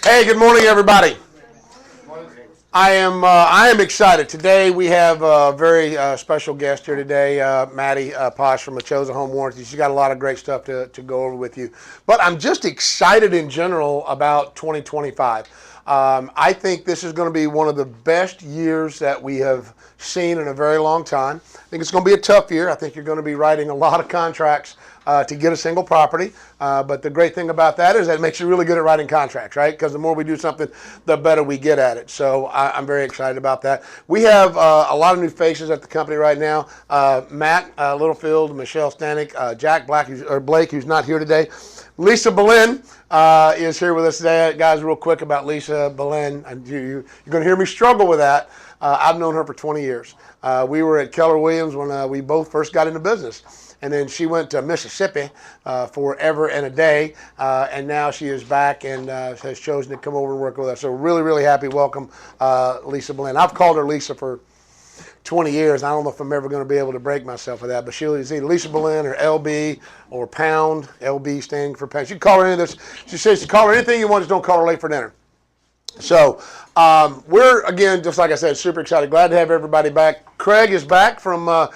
Hey, good morning, everybody. I am excited. Today we have a very special guest here today, Maddie Posh from Achosa Home Warranty. She's got a lot of great stuff to go over with you. But I'm just excited in general about 2025. I think this is going to be one of the best years that we have seen in a very long time. I think it's going to be a tough year. I think you're going to be writing a lot of contracts to get a single property. But the great thing about that is that it makes you really good at writing contracts, right? Because the more we do something, the better we get at it. So I'm very excited about that. We have a lot of new faces at the company right now. Matt Littlefield, Michelle Stanek, Jack Blake, who's not here today. Lisa Boleyn is here with us today. Guys, real quick about Lisa Boleyn. You're going to hear me struggle with that. I've known her for 20 years. We were at Keller Williams when we both first got into business. And then she went to Mississippi forever and a day, and now she is back and has chosen to come over and work with us. So really, really happy. Welcome, Lisa Boleyn. I've called her Lisa for 20 years. I don't know if I'm ever going to be able to break myself of that, but she'll either Lisa Boleyn or LB or Pound, LB standing for Pound. You can call her any of this. She says, call her anything you want, just don't call her late for dinner. So we're, again, just like I said, super excited. Glad to have everybody back. Craig is back from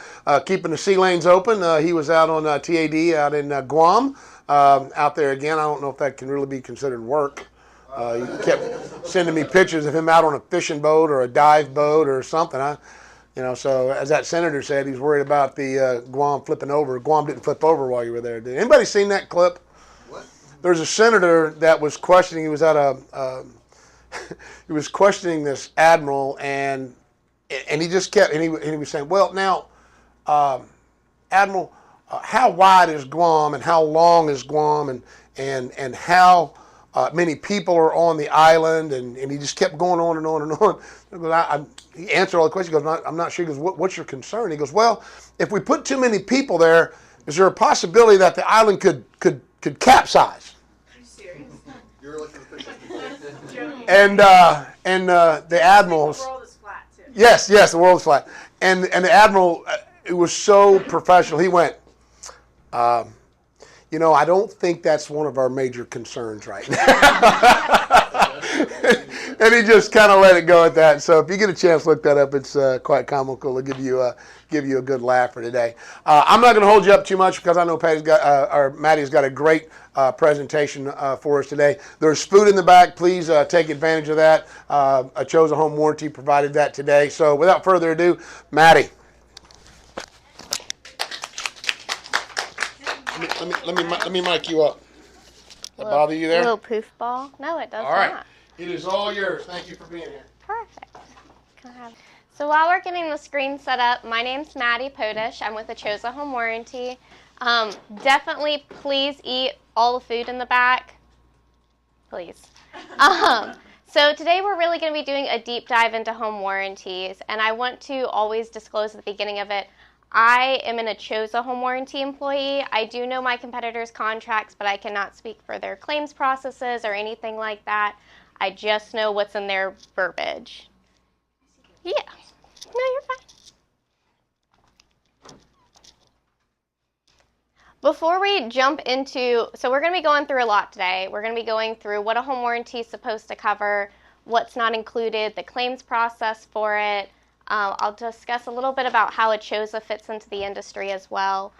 keeping the sea lanes open. He was out on TAD out in Guam. Out there again. I don't know if that can really be considered work. He kept sending me pictures of him out on a fishing boat or a dive boat or something. So as that senator said, he's worried about the Guam flipping over. Guam didn't flip over while you were there. Did anybody seen that clip? What? There's a senator that was questioning. He was at he was questioning this admiral, and he just kept, and he was saying, well, now, Admiral, how wide is Guam, and how long is Guam, and how many people are on the island, and he just kept going on and on and on. He answered all the questions. He goes, I'm not sure. He goes, what's your concern? He goes, well, if we put too many people there, is there a possibility that the island could capsize? Are you serious? You're looking at the and the admirals. The world is flat too. Yes, the world is flat. And the admiral, it was so professional. He went, I don't think that's one of our major concerns right now. And he just kind of let it go at that. So if you get a chance, look that up. It's quite comical. It'll give you a good laugh for today. I'm not going to hold you up too much because I know Maddie's got a great presentation for us today. There's food in the back. Please take advantage of that. Achosa Home Warranty provided that today. So without further ado, Maddie. Let me mic you up. That bother you there? A little poof ball? No, it does not. All right. It is all yours. Thank you for being here. Perfect. So while we're getting the screen set up, my name's Maddie Podish. I'm with Achosa Home Warranty. Definitely please eat all the food in the back. Please. So today we're really going to be doing a deep dive into home warranties, and I want to always disclose at the beginning of it, I am an Achosa Home Warranty employee. I do know my competitors' contracts, but I cannot speak for their claims processes or anything like that. I just know what's in their verbiage. Yeah. No, you're fine. Before we jump into, so we're going to be going through a lot today. We're going to be going through what a home warranty is supposed to cover, what's not included, the claims process for it. I'll discuss a little bit about how Achosa fits into the industry as well.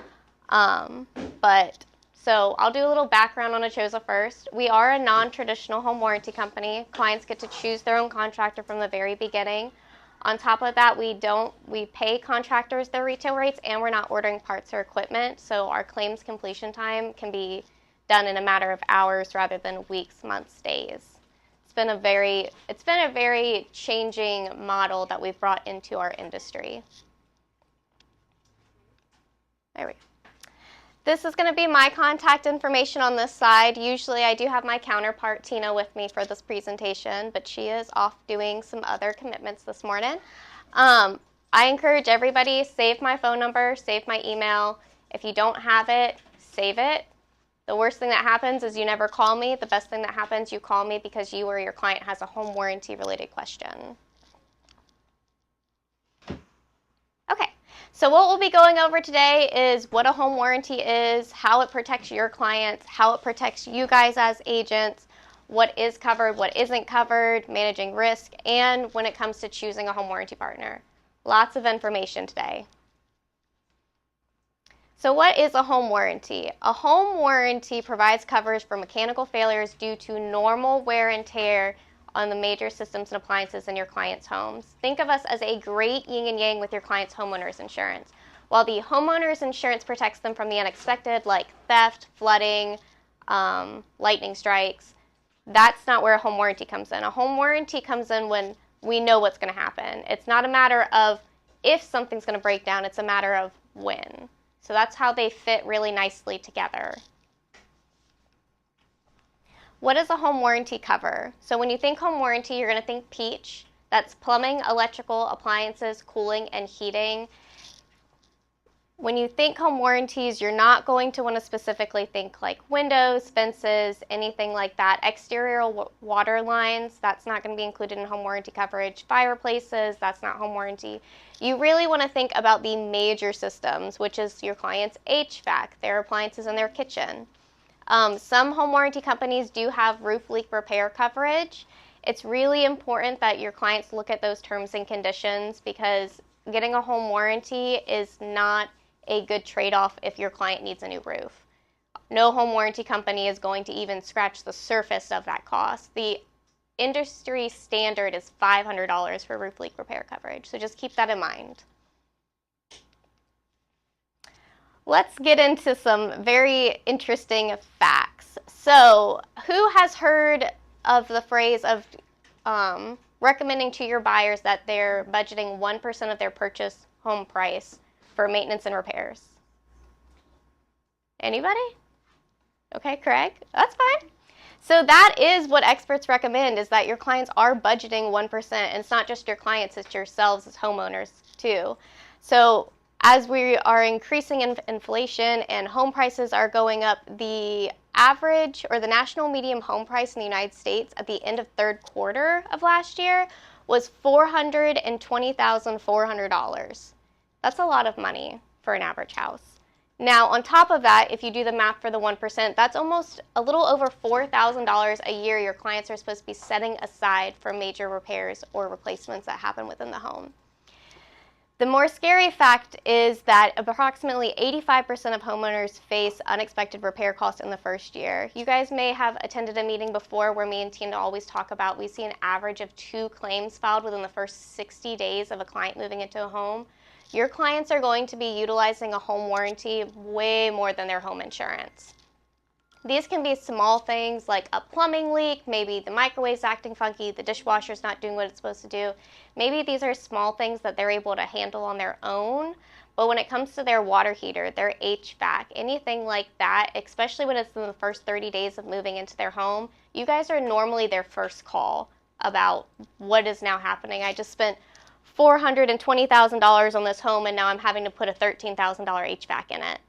So I'll do a little background on Achosa first. We are a non-traditional home warranty company. Clients get to choose their own contractor from the very beginning. On top of that, we pay contractors their retail rates, and we're not ordering parts or equipment, so our claims completion time can be done in a matter of hours rather than weeks, months, days. It's been a very changing model that we've brought into our industry. There we go. This is going to be my contact information on this side. Usually I do have my counterpart, Tina, with me for this presentation, but she is off doing some other commitments this morning. I encourage everybody, save my phone number, save my email. If you don't have it, save it. The worst thing that happens is you never call me. The best thing that happens, you call me because you or your client has a home warranty related question. Okay. So what we'll be going over today is what a home warranty is, how it protects your clients, how it protects you guys as agents, what is covered, what isn't covered, managing risk, and when it comes to choosing a home warranty partner. Lots of information today. So what is a home warranty? A home warranty provides coverage for mechanical failures due to normal wear and tear on the major systems and appliances in your client's homes. Think of us as a great yin and yang with your client's homeowner's insurance. While the homeowner's insurance protects them from the unexpected, like theft, flooding, lightning strikes, that's not where a home warranty comes in. A home warranty comes in when we know what's going to happen. It's not a matter of if something's going to break down, it's a matter of when. So that's how they fit really nicely together. What does a home warranty cover? So when you think home warranty, you're going to think Peach. That's plumbing, electrical, appliances, cooling, and heating. When you think home warranties, you're not going to want to specifically think like windows, fences, anything like that. Exterior water lines, that's not going to be included in home warranty coverage. Fireplaces, that's not home warranty. You really want to think about the major systems, which is your client's HVAC, their appliances in their kitchen. Some home warranty companies do have roof leak repair coverage. It's really important that your clients look at those terms and conditions because getting a home warranty is not a good trade-off if your client needs a new roof. No home warranty company is going to even scratch the surface of that cost. The industry standard is $500 for roof leak repair coverage, so just keep that in mind. Let's get into some very interesting facts. So, who has heard of the phrase of recommending to your buyers that they're budgeting 1% of their purchase home price for maintenance and repairs? Anybody? Okay, Craig, that's fine. So that is what experts recommend, is that your clients are budgeting 1%, and it's not just your clients, it's yourselves as homeowners too. So as we are increasing inflation and home prices are going up, the average or the national median home price in the United States at the end of third quarter of last year was $420,400. That's a lot of money for an average house. Now, on top of that, if you do the math for the 1%, that's almost a little over $4,000 a year your clients are supposed to be setting aside for major repairs or replacements that happen within the home. The more scary fact is that approximately 85% of homeowners face unexpected repair costs in the first year. You guys may have attended a meeting before where me and Tina always talk about we see an average of 2 claims filed within the first 60 days of a client moving into a home. Your clients are going to be utilizing a home warranty way more than their home insurance. These can be small things like a plumbing leak, maybe the microwave's acting funky, the dishwasher's not doing what it's supposed to do. Maybe these are small things that they're able to handle on their own, but when it comes to their water heater, their HVAC, anything like that, especially when it's in the first 30 days of moving into their home, you guys are normally their first call about what is now happening. I just spent $420,000 on this home, and now I'm having to put a $13,000 HVAC in it.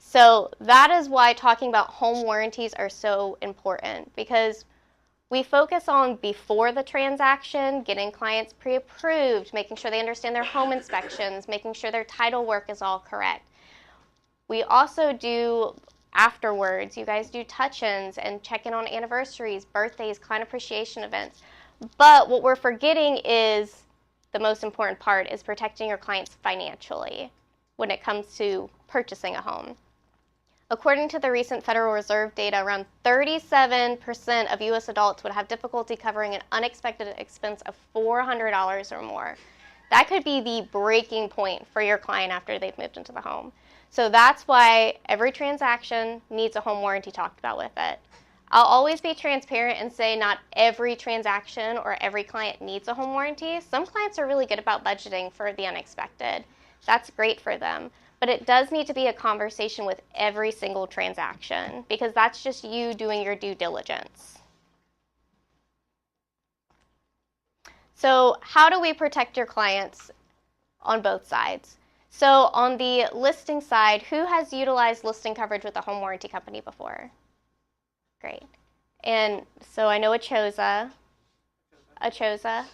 So that is why talking about home warranties are so important, because we focus on before the transaction, getting clients pre-approved, making sure they understand their home inspections, making sure their title work is all correct. We also do afterwards. You guys do touch-ins and check in on anniversaries, birthdays, client appreciation events. But what we're forgetting is the most important part is protecting your clients financially when it comes to purchasing a home. According to the recent Federal Reserve data, around 37% of U.S. adults would have difficulty covering an unexpected expense of $400 or more. That could be the breaking point for your client after they've moved into the home. So that's why every transaction needs a home warranty talked about with it. I'll always be transparent and say not every transaction or every client needs a home warranty. Some clients are really good about budgeting for the unexpected. That's great for them. But it does need to be a conversation with every single transaction because that's just you doing your due diligence. So how do we protect your clients on both sides? So on the listing side, who has utilized listing coverage with a home warranty company before? Great. And so I know Achosa.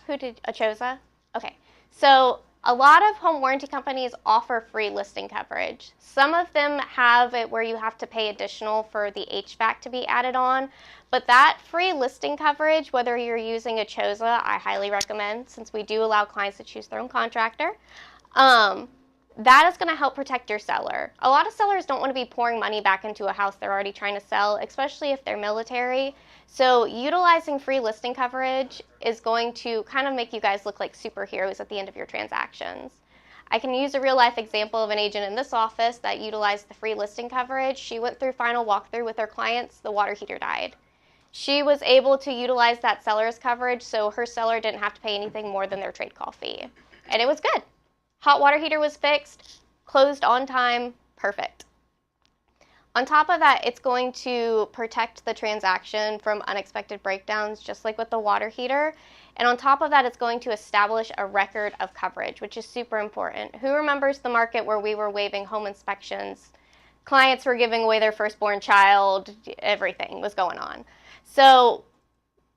Who did Achosa? Okay. So A lot of home warranty companies offer free listing coverage. Some of them have it where you have to pay additional for the HVAC to be added on, but that free listing coverage, whether you're using Achosa, I highly recommend since we do allow clients to choose their own contractor. That is going to help protect your seller. A lot of sellers don't want to be pouring money back into a house they're already trying to sell, especially if they're military. So utilizing free listing coverage is going to kind of make you guys look like superheroes at the end of your transactions. I can use a real life example of an agent in this office that utilized the free listing coverage. She went through final walkthrough with her clients. The water heater died. She was able to utilize that seller's coverage so her seller didn't have to pay anything more than their trade call fee. And it was good. Hot water heater was fixed, closed on time, perfect. On top of that, it's going to protect the transaction from unexpected breakdowns, just like with the water heater. And on top of that, it's going to establish a record of coverage, which is super important. Who remembers the market where we were waiving home inspections? Clients were giving away their firstborn child, everything was going on. So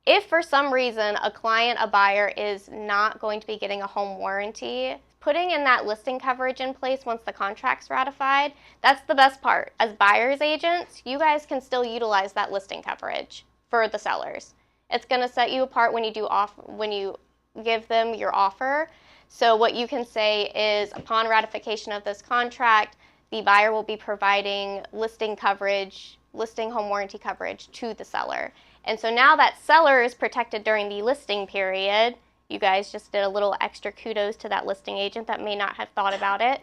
if for some reason a client, a buyer, is not going to be getting a home warranty, putting in that listing coverage in place once the contract's ratified, that's the best part. As buyer's agents, you guys can still utilize that listing coverage for the sellers. It's going to set you apart when you give them your offer. So what you can say is, upon ratification of this contract, the buyer will be providing listing home warranty coverage to the seller. And so now that seller is protected during the listing period, you guys just did a little extra kudos to that listing agent that may not have thought about it.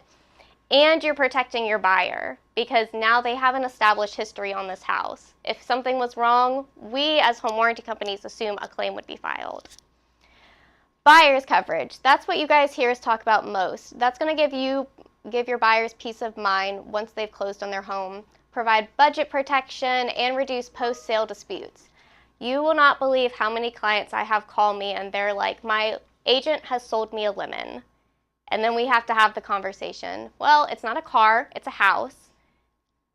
And you're protecting your buyer because now they have an established history on this house. If something was wrong, we as home warranty companies assume a claim would be filed. Buyer's coverage. That's what you guys hear us talk about most. That's going to give your buyers peace of mind once they've closed on their home, provide budget protection, and reduce post-sale disputes. You will not believe how many clients I have call me and they're like, my agent has sold me a lemon. And then we have to have the conversation. Well, it's not a car, it's a house.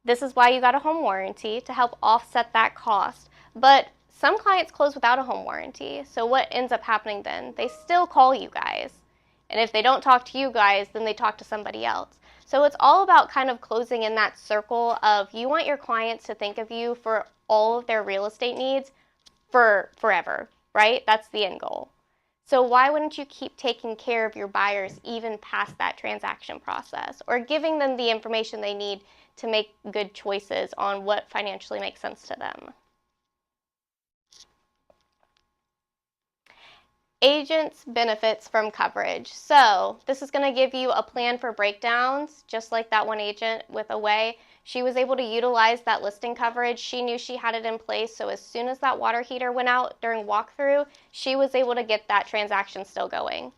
This is why you got a home warranty, to help offset that cost. But some clients close without a home warranty. So what ends up happening then? They still call you guys. And if they don't talk to you guys, then they talk to somebody else. So it's all about kind of closing in that circle of, you want your clients to think of you for all of their real estate needs for forever, right? That's the end goal. So why wouldn't you keep taking care of your buyers even past that transaction process, or giving them the information they need to make good choices on what financially makes sense to them? Agents benefits from coverage. So this is going to give you a plan for breakdowns, just like that one agent with Away. She was able to utilize that listing coverage. She knew she had it in place, so as soon as that water heater went out during walkthrough, she was able to get that transaction still going.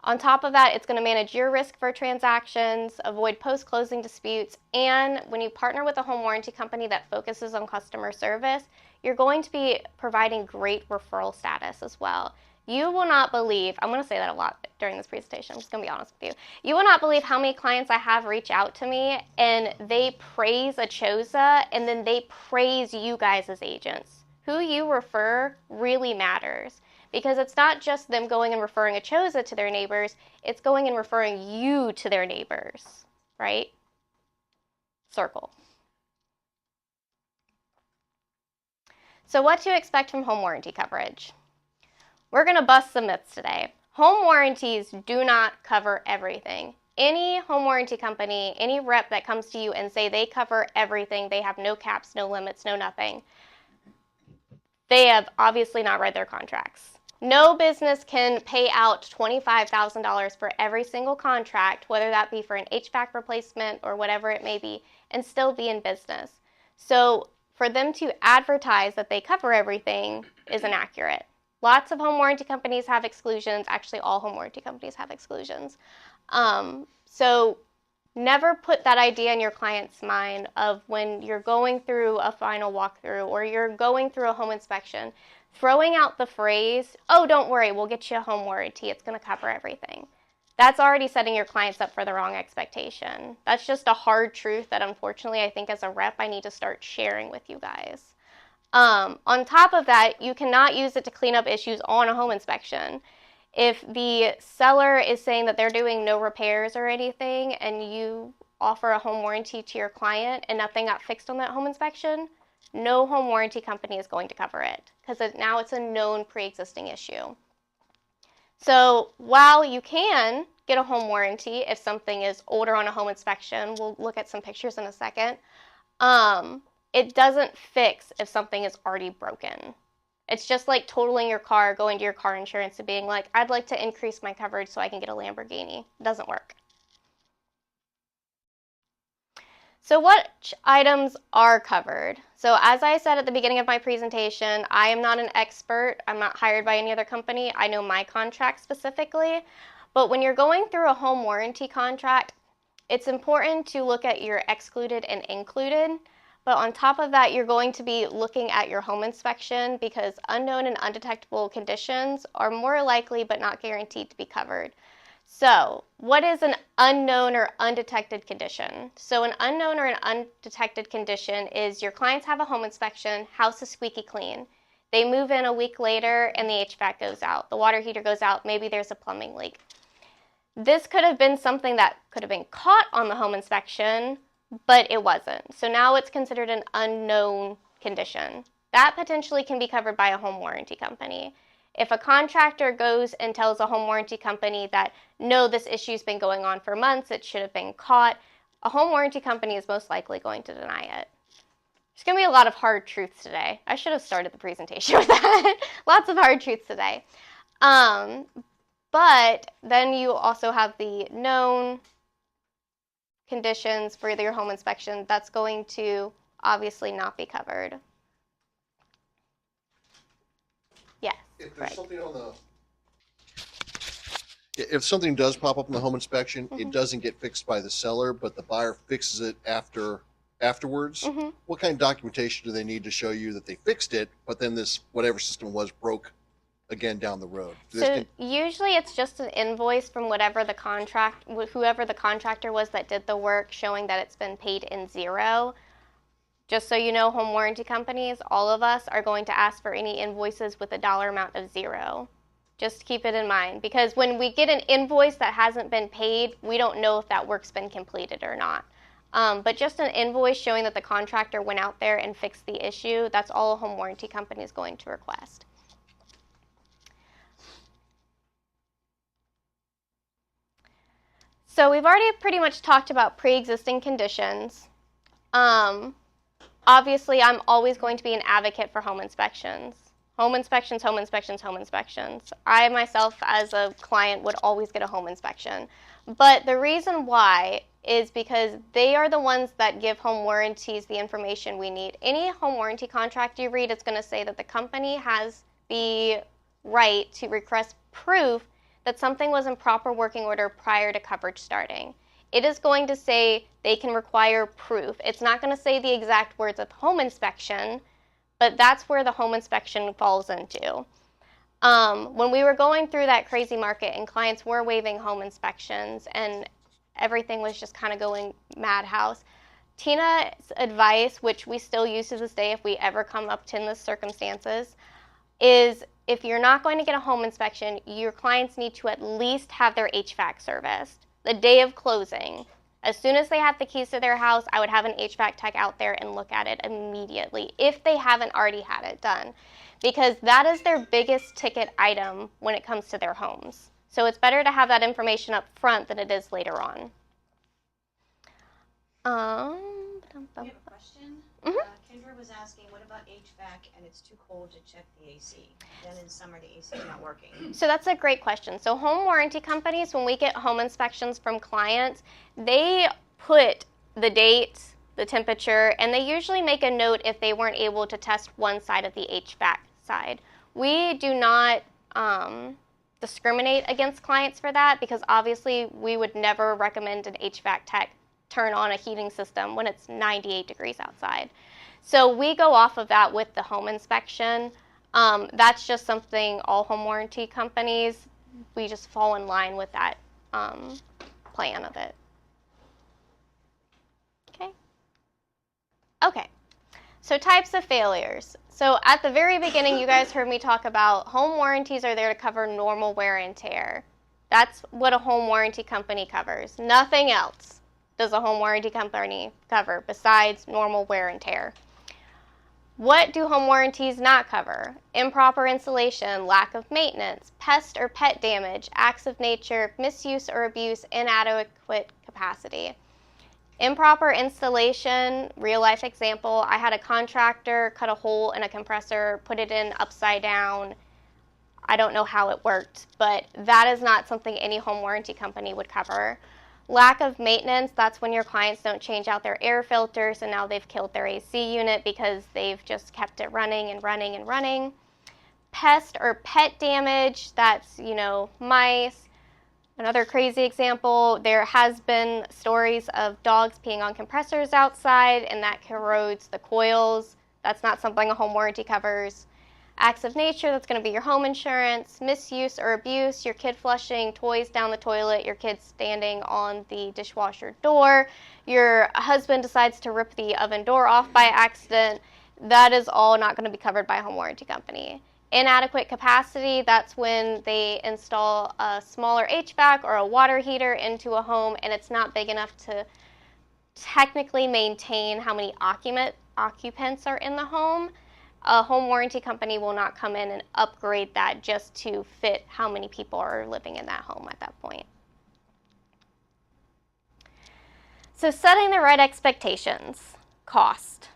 On top of that, it's going to manage your risk for transactions, avoid post-closing disputes, and when you partner with a home warranty company that focuses on customer service, you're going to be providing great referral status as well. You will not believe, I'm going to say that a lot during this presentation, I'm just going to be honest with you. You will not believe how many clients I have reach out to me and they praise Achosa and then they praise you guys as agents. Who you refer really matters, because it's not just them going and referring Achosa to their neighbors, it's going and referring you to their neighbors, right? Circle. So what to expect from home warranty coverage? We're going to bust some myths today. Home warranties do not cover everything. Any home warranty company, any rep that comes to you and say they cover everything, they have no caps, no limits, no nothing, they have obviously not read their contracts. No business can pay out $25,000 for every single contract, whether that be for an HVAC replacement or whatever it may be, and still be in business. So for them to advertise that they cover everything is inaccurate. Lots of home warranty companies have exclusions. Actually, all home warranty companies have exclusions. So never put that idea in your client's mind of when you're going through a final walkthrough or you're going through a home inspection, throwing out the phrase, oh, don't worry, we'll get you a home warranty. It's going to cover everything. That's already setting your clients up for the wrong expectation. That's just a hard truth that unfortunately I think as a rep I need to start sharing with you guys. On top of that, you cannot use it to clean up issues on a home inspection. If the seller is saying that they're doing no repairs or anything and you offer a home warranty to your client and nothing got fixed on that home inspection, no home warranty company is going to cover it because now it's a known pre-existing issue. So while you can get a home warranty if something is older on a home inspection, we'll look at some pictures in a second, it doesn't fix if something is already broken. It's just like totaling your car, going to your car insurance and being like, I'd like to increase my coverage so I can get a Lamborghini. It doesn't work. So what items are covered? So as I said at the beginning of my presentation, I am not an expert. I'm not hired by any other company. I know my contract specifically. But when you're going through a home warranty contract, it's important to look at your excluded and included. But on top of that, you're going to be looking at your home inspection because unknown and undetectable conditions are more likely but not guaranteed to be covered. So, what is an unknown or undetected condition? So, an unknown or an undetected condition is your clients have a home inspection, house is squeaky clean. They move in a week later and the HVAC goes out, the water heater goes out, maybe there's a plumbing leak. This could have been something that could have been caught on the home inspection, but it wasn't. So now it's considered an unknown condition. That potentially can be covered by a home warranty company. If a contractor goes and tells a home warranty company that, no, this issue's been going on for months, it should have been caught, a home warranty company is most likely going to deny it. There's going to be a lot of hard truths today. I should have started the presentation with that. Lots of hard truths today. But then you also have the known conditions for your home inspection. That's going to obviously not be covered. Yes. If there's right. something on the If something does pop up in the home inspection, it doesn't get fixed by the seller, but the buyer fixes it afterwards. What kind of documentation do they need to show you that they fixed it, but then this whatever system was broke again down the road? So usually it's just an invoice from whoever the contractor was that did the work, showing that it's been paid in zero. Just so you know, home warranty companies, all of us are going to ask for any invoices with a dollar amount of zero. Just keep it in mind, because when we get an invoice that hasn't been paid, we don't know if that work's been completed or not. But just an invoice showing that the contractor went out there and fixed the issue, that's all a home warranty company is going to request. So we've already pretty much talked about pre-existing conditions. Obviously, I'm always going to be an advocate for home inspections. Home inspections, home inspections, home inspections. I myself, as a client, would always get a home inspection. But the reason why is because they are the ones that give home warranties the information we need. Any home warranty contract you read, it's going to say that the company has the right to request proof that something was in proper working order prior to coverage starting. It is going to say they can require proof. It's not going to say the exact words of home inspection, but that's where the home inspection falls into. When we were going through that crazy market and clients were waiving home inspections and everything was just kind of going madhouse, Tina's advice, which we still use to this day if we ever come up to in this circumstances, is if you're not going to get a home inspection, your clients need to at least have their HVAC serviced the day of closing. As soon as they have the keys to their house, I would have an HVAC tech out there and look at it immediately if they haven't already had it done, because that is their biggest ticket item when it comes to their homes. So it's better to have that information up front than it is later on. I have a question. Kendra was asking, what about HVAC and it's too cold to check the AC? Then in summer the AC is not working. So that's a great question. So home warranty companies, when we get home inspections from clients, they put the date, the temperature, and they usually make a note if they weren't able to test one side of the HVAC side. We do not discriminate against clients for that, because obviously we would never recommend an HVAC tech turn on a heating system when it's 98 degrees outside. So we go off of that with the home inspection. That's just something all home warranty companies, we just fall in line with that plan of it. Okay. So types of failures. So at the very beginning, you guys heard me talk about home warranties are there to cover normal wear and tear. That's what a home warranty company covers. Nothing else does a home warranty company cover besides normal wear and tear. What do home warranties not cover? Improper installation, lack of maintenance, pest or pet damage, acts of nature, misuse or abuse, inadequate capacity. Improper installation, real life example, I had a contractor cut a hole in a compressor, put it in upside down. I don't know how it worked, but that is not something any home warranty company would cover. Lack of maintenance, that's when your clients don't change out their air filters and now they've killed their AC unit because they've just kept it running and running and running. Pest or pet damage, that's, mice. Another crazy example, there has been stories of dogs peeing on compressors outside and that corrodes the coils. That's not something a home warranty covers. Acts of nature, that's going to be your home insurance. Misuse or abuse, your kid flushing toys down the toilet, your kid standing on the dishwasher door, your husband decides to rip the oven door off by accident. That is all not going to be covered by a home warranty company. Inadequate capacity, that's when they install a smaller HVAC or a water heater into a home and it's not big enough to technically maintain how many occupants are in the home. A home warranty company will not come in and upgrade that just to fit how many people are living in that home at that point. So setting the right expectations. Cost.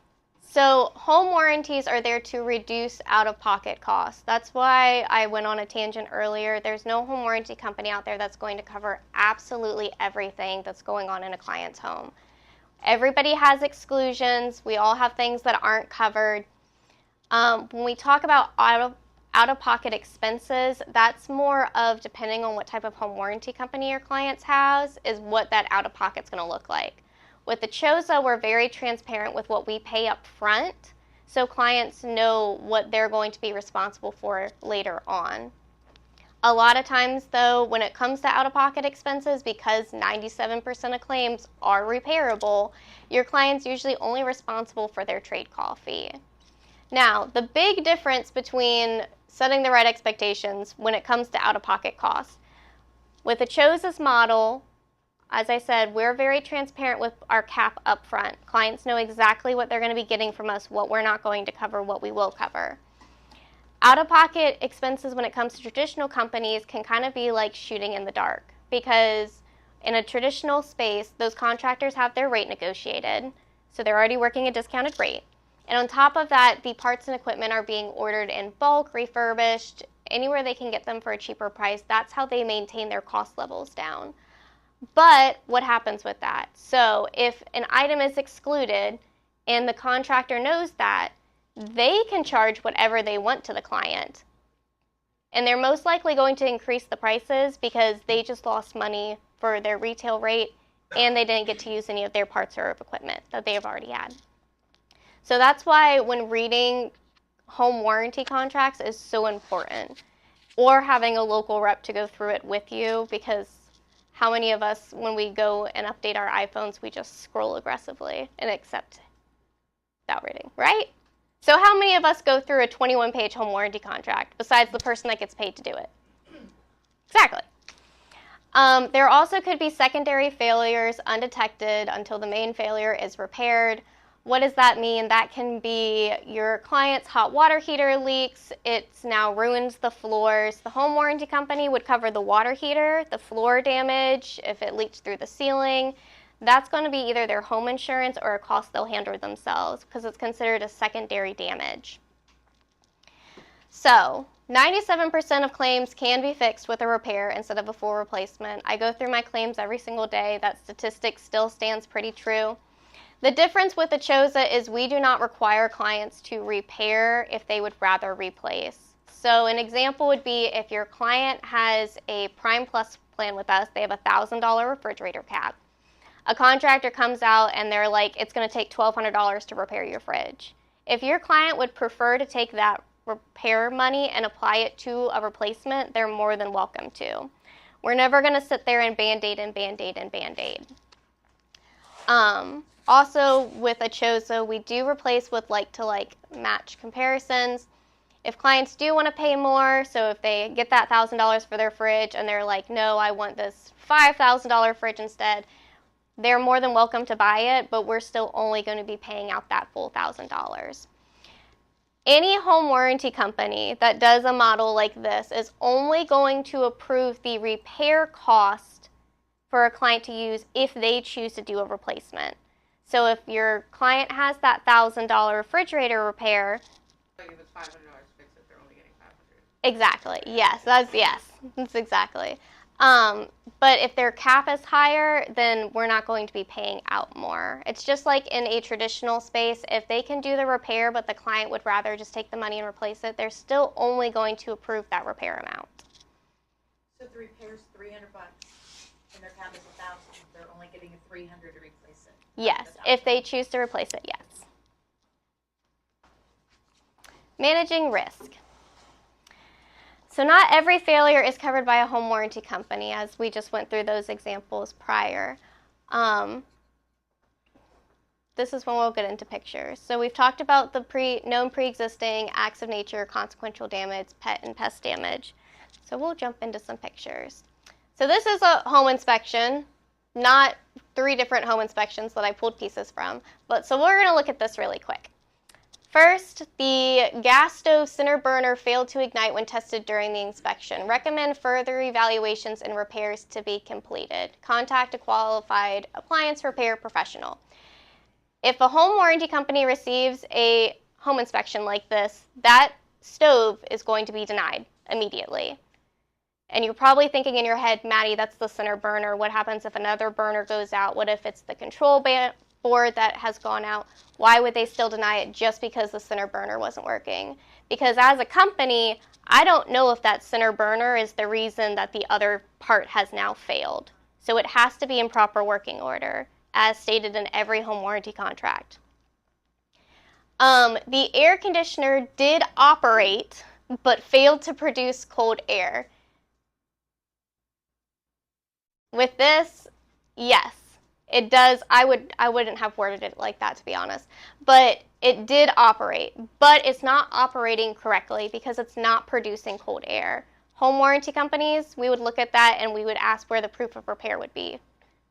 So home warranties are there to reduce out-of-pocket costs. That's why I went on a tangent earlier. There's no home warranty company out there that's going to cover absolutely everything that's going on in a client's home. Everybody has exclusions. We all have things that aren't covered. When we talk about out-of-pocket expenses, that's more of, depending on what type of home warranty company your clients has, is what that out-of-pocket's going to look like. With Achosa, we're very transparent with what we pay up front, so clients know what they're going to be responsible for later on. A lot of times, though, when it comes to out-of-pocket expenses, because 97% of claims are repairable, your client's usually only responsible for their trade call fee. Now, the big difference between setting the right expectations when it comes to out-of-pocket costs. With Achosa's model, as I said, we're very transparent with our cap up front. Clients know exactly what they're going to be getting from us, what we're not going to cover, what we will cover. Out-of-pocket expenses when it comes to traditional companies can kind of be like shooting in the dark, because in a traditional space, those contractors have their rate negotiated, so they're already working a discounted rate. And on top of that, the parts and equipment are being ordered in bulk, refurbished, anywhere they can get them for a cheaper price. That's how they maintain their cost levels down. But what happens with that? So if an item is excluded and the contractor knows that, they can charge whatever they want to the client. And they're most likely going to increase the prices because they just lost money for their retail rate and they didn't get to use any of their parts or equipment that they've already had. So that's why when reading home warranty contracts is so important, or having a local rep to go through it with you, because how many of us, when we go and update our iPhones, we just scroll aggressively and accept that rating, right? So how many of us go through a 21-page home warranty contract besides the person that gets paid to do it? Exactly. There also could be secondary failures undetected until the main failure is repaired. What does that mean? That can be your client's hot water heater leaks. It's now ruins the floors. The home warranty company would cover the water heater, the floor damage, if it leaked through the ceiling. That's going to be either their home insurance or a cost they'll handle themselves because it's considered a secondary damage. So 97% of claims can be fixed with a repair instead of a full replacement. I go through my claims every single day. That statistic still stands pretty true. The difference with Achosa is we do not require clients to repair if they would rather replace. So an example would be if your client has a Prime Plus plan with us, they have a $1,000 refrigerator cap. A contractor comes out and they're like, it's going to take $1,200 to repair your fridge. If your client would prefer to take that repair money and apply it to a replacement, they're more than welcome to. We're never going to sit there and Band-Aid and Band-Aid and Band-Aid. Also, with Achosa, we do replace with like-to-like match comparisons. If clients do want to pay more, so if they get that $1,000 for their fridge and they're like, no, I want this $5,000 fridge instead, they're more than welcome to buy it, but we're still only going to be paying out that full $1,000. Any home warranty company that does a model like this is only going to approve the repair cost for a client to use if they choose to do a replacement. So if your client has that $1,000 refrigerator repair, Like if it's $500 to fix it, they're only getting 500. exactly, yes, that's exactly. But if their cap is higher, then we're not going to be paying out more. It's just like in a traditional space, if they can do the repair but the client would rather just take the money and replace it, they're still only going to approve that repair amount. So if the repair's $300 and their cap is $1,000, they're only getting a $300 to replace it. Yes, if they choose to replace it, yes. Managing risk. So not every failure is covered by a home warranty company, as we just went through those examples prior. This is when we'll get into pictures. So we've talked about the known pre-existing acts of nature, consequential damage, pet and pest damage. So we'll jump into some pictures. So this is a home inspection, not 3 different home inspections that I pulled pieces from. But so we're going to look at this really quick. First, the gas stove center burner failed to ignite when tested during the inspection. Recommend further evaluations and repairs to be completed. Contact a qualified appliance repair professional. If a home warranty company receives a home inspection like this, that stove is going to be denied immediately. And you're probably thinking in your head, Maddie, that's the center burner. What happens if another burner goes out? What if it's the control board that has gone out? Why would they still deny it just because the center burner wasn't working? Because as a company, I don't know if that center burner is the reason that the other part has now failed. So it has to be in proper working order, as stated in every home warranty contract. The air conditioner did operate, but failed to produce cold air. With this, yes. It does. I wouldn't have worded it like that, to be honest. But it did operate. But it's not operating correctly because it's not producing cold air. Home warranty companies, we would look at that and we would ask where the proof of repair would be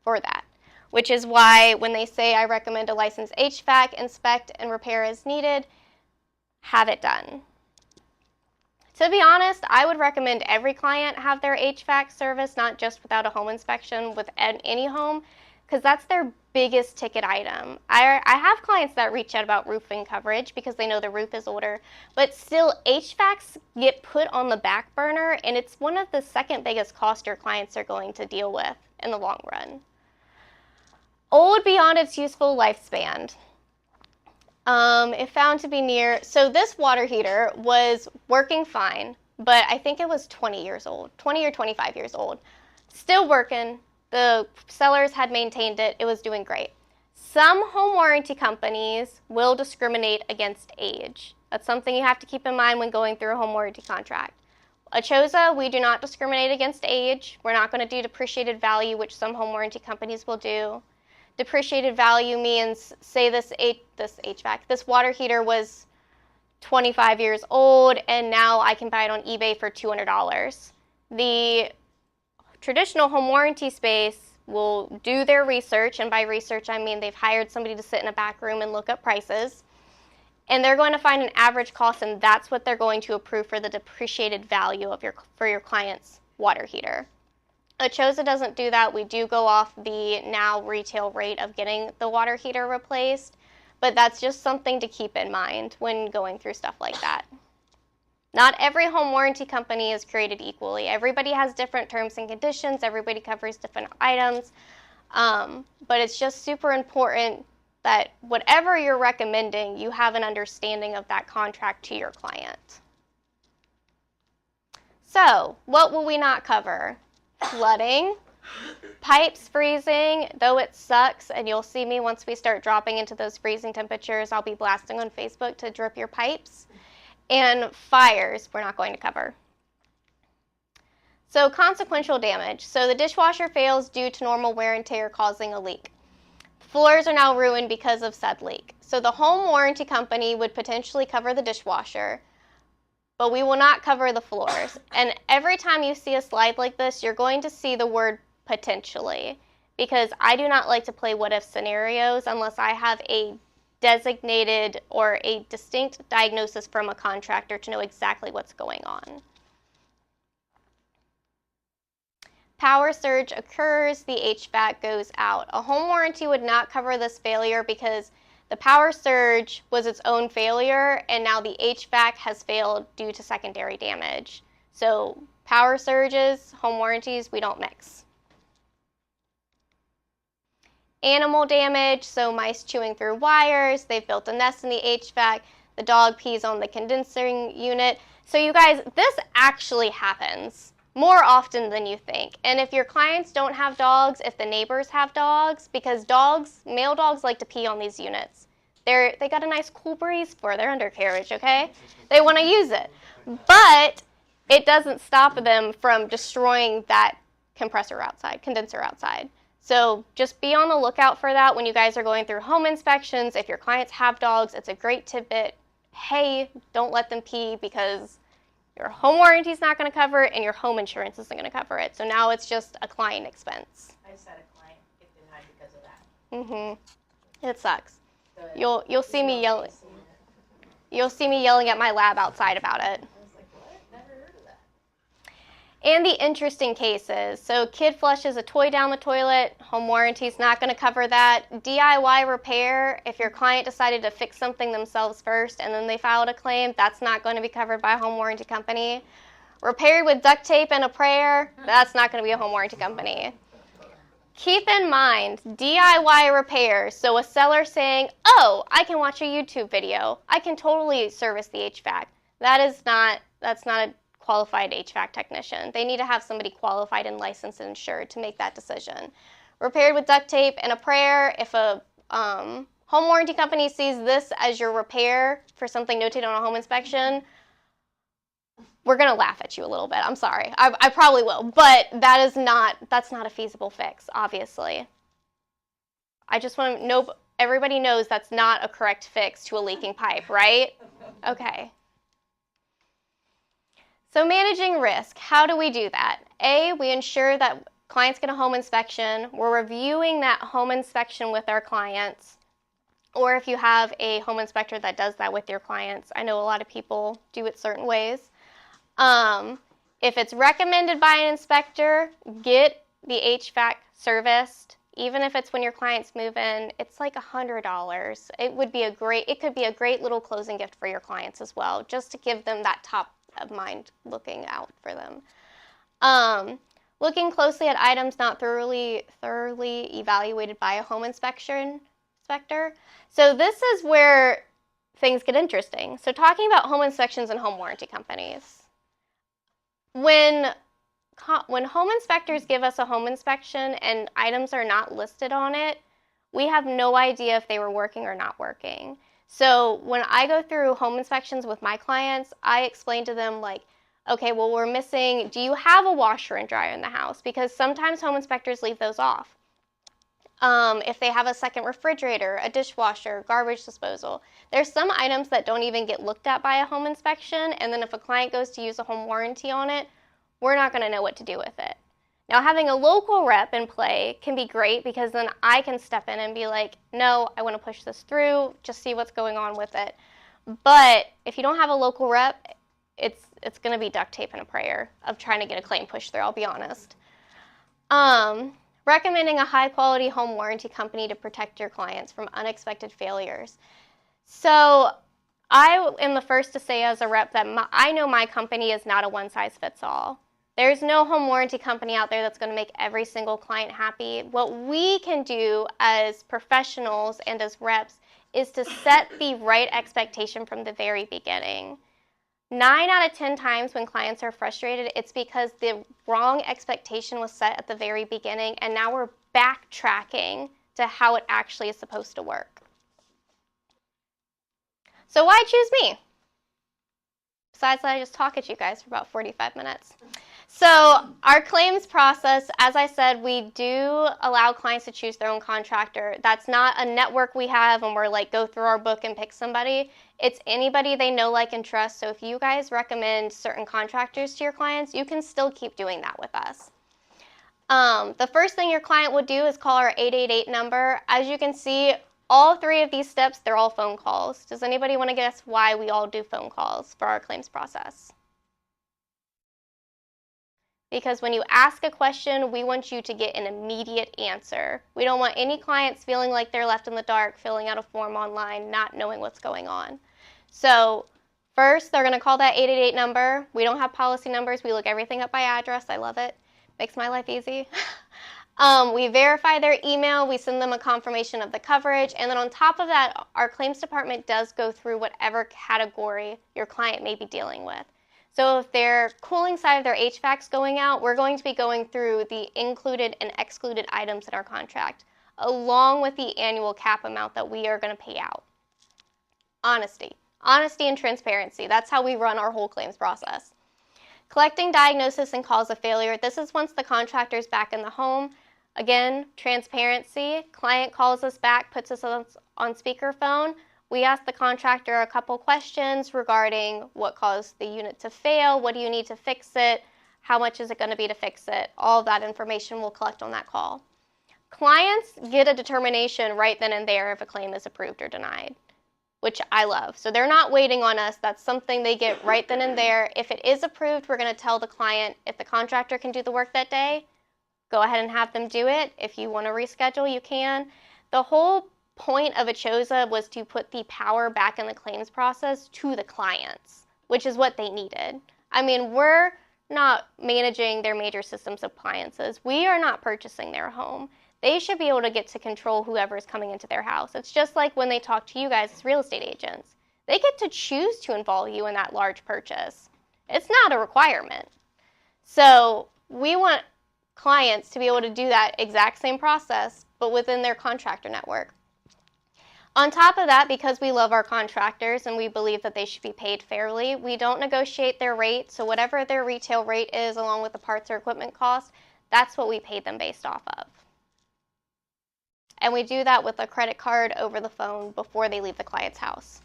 for that. Which is why when they say I recommend a licensed HVAC, inspect and repair as needed, have it done. To be honest, I would recommend every client have their HVAC service, not just without a home inspection, with any home, because that's their biggest ticket item. I have clients that reach out about roofing coverage because they know the roof is older, but still HVACs get put on the back burner, and it's one of the second biggest costs your clients are going to deal with in the long run. Old beyond its useful lifespan. It found to be near, so this water heater was working fine, but I think it was 20 years old, 20 or 25 years old. Still working. The sellers had maintained it. It was doing great. Some home warranty companies will discriminate against age. That's something you have to keep in mind when going through a home warranty contract. Achosa, we do not discriminate against age. We're not going to do depreciated value, which some home warranty companies will do. Depreciated value means, say this water heater was 25 years old, and now I can buy it on eBay for $200. The traditional home warranty space will do their research, and by research I mean they've hired somebody to sit in a back room and look up prices, and they're going to find an average cost, and that's what they're going to approve for the depreciated value of for your client's water heater. Achosa doesn't do that. We do go off the now retail rate of getting the water heater replaced, but that's just something to keep in mind when going through stuff like that. Not every home warranty company is created equally. Everybody has different terms and conditions. Everybody covers different items. But it's just super important that whatever you're recommending, you have an understanding of that contract to your client. So, what will we not cover? Flooding, pipes freezing, though it sucks, and you'll see me once we start dropping into those freezing temperatures, I'll be blasting on Facebook to drip your pipes. And fires, we're not going to cover. So consequential damage. So the dishwasher fails due to normal wear and tear causing a leak. Floors are now ruined because of said leak. So the home warranty company would potentially cover the dishwasher, but we will not cover the floors. And every time you see a slide like this, you're going to see the word potentially, because I do not like to play what if scenarios unless I have a designated or a distinct diagnosis from a contractor to know exactly what's going on. Power surge occurs, the HVAC goes out. A home warranty would not cover this failure because the power surge was its own failure, and now the HVAC has failed due to secondary damage. So power surges, home warranties, we don't mix. Animal damage, so mice chewing through wires, they've built a nest in the HVAC, the dog pees on the condensing unit. So you guys, this actually happens more often than you think. And if your clients don't have dogs, if the neighbors have dogs, because dogs, male dogs like to pee on these units. They got a nice cool breeze for their undercarriage, okay? They want to use it. But it doesn't stop them from destroying that condenser outside. So just be on the lookout for that when you guys are going through home inspections. If your clients have dogs, it's a great tidbit. Hey, don't let them pee because your home warranty is not going to cover it and your home insurance isn't going to cover it. So now it's just a client expense. I just had a client get denied because of that. Mm-hmm. It sucks. You'll see me yelling. You'll see me yelling at my lab outside about it. I was like, what? Never heard of that. And the interesting cases. So kid flushes a toy down the toilet. Home warranty's not going to cover that. DIY repair, if your client decided to fix something themselves first and then they filed a claim, that's not going to be covered by a home warranty company. Repaired with duct tape and a prayer, that's not going to be a home warranty company. Keep in mind, DIY repairs, so a seller saying, oh, I can watch a YouTube video. I can totally service the HVAC. That's not a qualified HVAC technician. They need to have somebody qualified and licensed and insured to make that decision. Repaired with duct tape and a prayer, if a home warranty company sees this as your repair for something notated on a home inspection, we're going to laugh at you a little bit. I'm sorry. I probably will. But that's not a feasible fix, obviously. I just want to know, everybody knows that's not a correct fix to a leaking pipe, right? Okay. So managing risk, how do we do that? A, we ensure that clients get a home inspection. We're reviewing that home inspection with our clients. Or if you have a home inspector that does that with your clients. I know a lot of people do it certain ways. If it's recommended by an inspector, get the HVAC serviced. Even if it's when your clients move in, it's like $100. It could be a great little closing gift for your clients as well, just to give them that top of mind looking out for them. Looking closely at items not thoroughly evaluated by a home inspector. So this is where things get interesting. So talking about home inspections and home warranty companies. When home inspectors give us a home inspection and items are not listed on it, we have no idea if they were working or not working. So when I go through home inspections with my clients, I explain to them like, okay, well, we're missing, do you have a washer and dryer in the house? Because sometimes home inspectors leave those off. If they have a second refrigerator, a dishwasher, garbage disposal. There's some items that don't even get looked at by a home inspection, and then if a client goes to use a home warranty on it, we're not going to know what to do with it. Now, having a local rep in play can be great because then I can step in and be like, no, I want to push this through, just see what's going on with it. But if you don't have a local rep, it's going to be duct tape and a prayer of trying to get a claim pushed through, I'll be honest. Recommending a high-quality home warranty company to protect your clients from unexpected failures. So I am the first to say as a rep that I know my company is not a one-size-fits-all. There's no home warranty company out there that's going to make every single client happy. What we can do as professionals and as reps is to set the right expectation from the very beginning. 9 out of 10 times when clients are frustrated, it's because the wrong expectation was set at the very beginning, and now we're backtracking to how it actually is supposed to work. So why choose me? Besides that, I just talk at you guys for about 45 minutes. So our claims process, as I said, we do allow clients to choose their own contractor. That's not a network we have and we're like, go through our book and pick somebody. It's anybody they know, like, and trust. So if you guys recommend certain contractors to your clients, you can still keep doing that with us. The first thing your client would do is call our 888 number. As you can see, all 3 of these steps, they're all phone calls. Does anybody want to guess why we all do phone calls for our claims process? Because when you ask a question, we want you to get an immediate answer. We don't want any clients feeling like they're left in the dark, filling out a form online, not knowing what's going on. So first, they're going to call that 888 number. We don't have policy numbers. We look everything up by address. I love it. Makes my life easy. We verify their email. We send them a confirmation of the coverage. And then on top of that, our claims department does go through whatever category your client may be dealing with. So if their cooling side of their HVAC's going out, we're going to be going through the included and excluded items in our contract, along with the annual cap amount that we are going to pay out. Honesty and transparency. That's how we run our whole claims process. Collecting diagnosis and cause of failure. This is once the contractor's back in the home. Again, transparency. Client calls us back, puts us on speakerphone. We ask the contractor a couple questions regarding what caused the unit to fail, what do you need to fix it, how much is it going to be to fix it. All of that information we'll collect on that call. Clients get a determination right then and there if a claim is approved or denied, which I love. So they're not waiting on us. That's something they get right then and there. If it is approved, we're going to tell the client if the contractor can do the work that day, go ahead and have them do it. If you want to reschedule, you can. The whole point of Achosa was to put the power back in the claims process to the clients, which is what they needed. I mean, we're not managing their major systems appliances. We are not purchasing their home. They should be able to get to control whoever is coming into their house. It's just like when they talk to you guys as real estate agents. They get to choose to involve you in that large purchase. It's not a requirement. So we want clients to be able to do that exact same process, but within their contractor network. On top of that, because we love our contractors and we believe that they should be paid fairly, we don't negotiate their rate. So whatever their retail rate is, along with the parts or equipment cost, that's what we pay them based off of. And we do that with a credit card over the phone before they leave the client's house.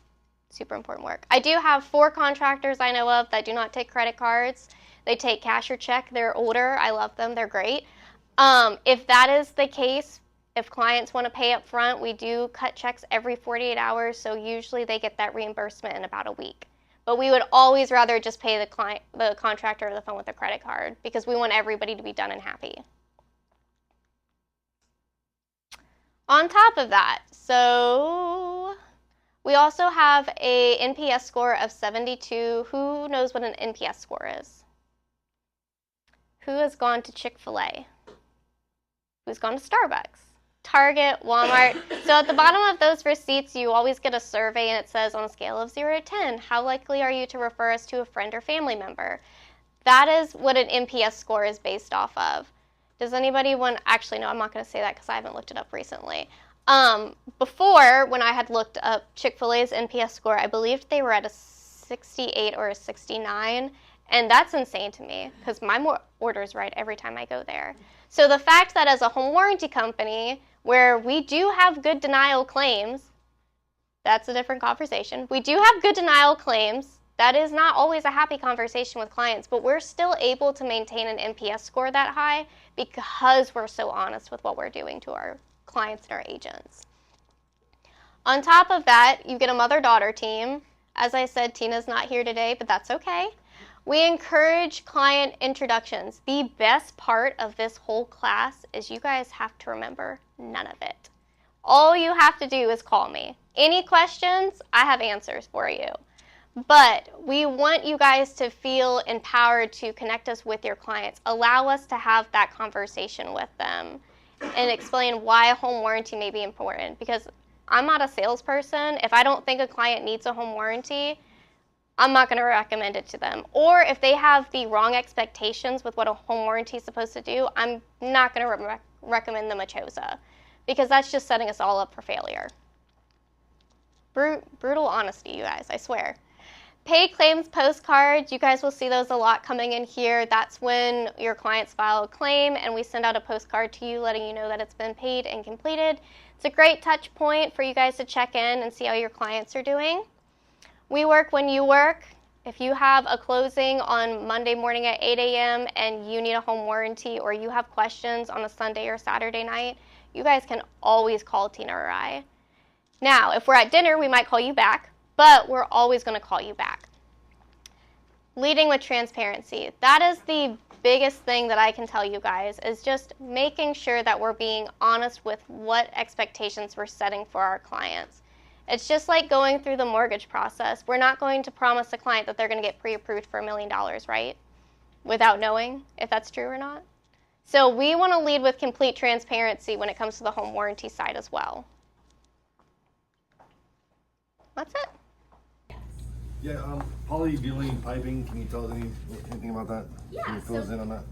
Super important work. I do have 4 contractors I know of that do not take credit cards. They take cash or check. They're older. I love them. They're great. If that is the case, if clients want to pay up front, we do cut checks every 48 hours, so usually they get that reimbursement in about a week. But we would always rather just pay the contractor over the phone with a credit card because we want everybody to be done and happy. On top of that, so we also have a NPS score of 72. Who knows what an NPS score is? Who has gone to Chick-fil-A? Who's gone to Starbucks? Target, Walmart. So at the bottom of those receipts, you always get a survey and it says on a scale of 0 to 10, how likely are you to refer us to a friend or family member? That is what an NPS score is based off of. Does anybody want, actually no, I'm not going to say that because I haven't looked it up recently. Before, when I had looked up Chick-fil-A's NPS score, I believed they were at a 68 or a 69. And that's insane to me because my order's right every time I go there. So the fact that as a home warranty company, where we do have good denial claims, that's a different conversation. We do have good denial claims. That is not always a happy conversation with clients, but we're still able to maintain an NPS score that high because we're so honest with what we're doing to our clients and our agents. On top of that, you get a mother-daughter team. As I said, Tina's not here today, but that's okay. We encourage client introductions. The best part of this whole class is you guys have to remember none of it. All you have to do is call me. Any questions, I have answers for you. But we want you guys to feel empowered to connect us with your clients. Allow us to have that conversation with them and explain why a home warranty may be important. Because I'm not a salesperson. If I don't think a client needs a home warranty, I'm not going to recommend it to them. Or if they have the wrong expectations with what a home warranty is supposed to do, I'm not going to recommend them Achosa because that's just setting us all up for failure. Brutal honesty, you guys, I swear. Paid claims postcards, you guys will see those a lot coming in here. That's when your clients file a claim and we send out a postcard to you letting you know that it's been paid and completed. It's a great touch point for you guys to check in and see how your clients are doing. We work when you work. If you have a closing on Monday morning at 8 a.m. and you need a home warranty or you have questions on a Sunday or Saturday night, you guys can always call Tina or I. Now, if we're at dinner, we might call you back, but we're always going to call you back. Leading with transparency. That is the biggest thing that I can tell you guys, is just making sure that we're being honest with what expectations we're setting for our clients. It's just like going through the mortgage process. We're not going to promise a client that they're going to get pre-approved for $1 million, right? Without knowing if that's true or not. So we want to lead with complete transparency when it comes to the home warranty side as well. That's it. Yeah, polybutylene piping, can you tell us anything about that? Yeah, Can you fill us in on that?